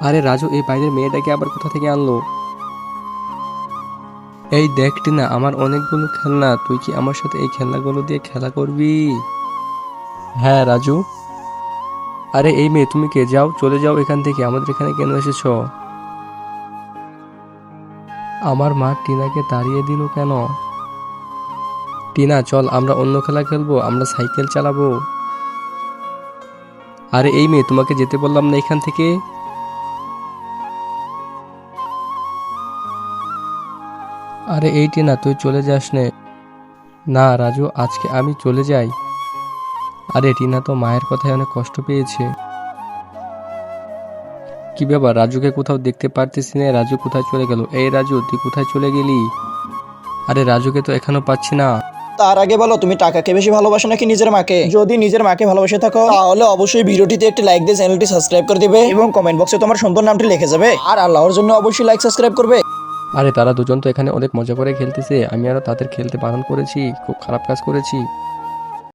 আরে রাজু, এই বাইরের মেয়েটাকে আবার কোথা থেকে আনলো? এই দেখ টিনা, আমার অনেকগুলো খেলনা, তুই কি আমার সাথে এই খেলনাগুলো দিয়ে খেলা করবি? হ্যাঁ রাজু। আরে এই মেয়ে, তুমি কে? যাও, চলে যাও এখান থেকে, আমাদের এখানে কেন এসেছো? আমার মা টিনাকে তাড়িয়ে দিল কেন? টিনা চল, আমরা অন্য খেলা খেলবো, আমরা সাইকেল চালাবো। আরে এই মেয়ে, তোমাকে যেতে বললাম না এখান থেকে? আরে এই টিনা, তুই চলে যাস নে। না রাজু, আজকে আমি চলে যাই। আরে টিনা তো মায়ের কথায় অনেক কষ্ট পেয়েছে। কি ব্যাপার, রাজুকে কোথাও দেখতে পারতেছি না, রাজু কোথায় চলে গেল? এই রাজু, তুই কোথায় চলে গেলি? আরে রাজুকে তো এখনো পাচ্ছি না। তার আগে বলো, তুমি টাকাকে বেশি ভালোবাসো নাকি নিজের মাকে? যদি নিজের মাকে ভালোবাসে থাকো তাহলে অবশ্যই ভিডিওটিতে একটি লাইক দিয়ে চ্যানেলটি সাবস্ক্রাইব করে দিবে এবং কমেন্ট বক্সে তোমার সুন্দর নামটি লিখে যাবে। আর আল্লাহর জন্য অবশ্যই লাইক সাবস্ক্রাইব করবে। আরে তারা দুজন তো এখানে অনেক মজা করে খেলতেছে, আমি আরো তাদের খেলতে বারণ করেছি, খুব খারাপ কাজ করেছি।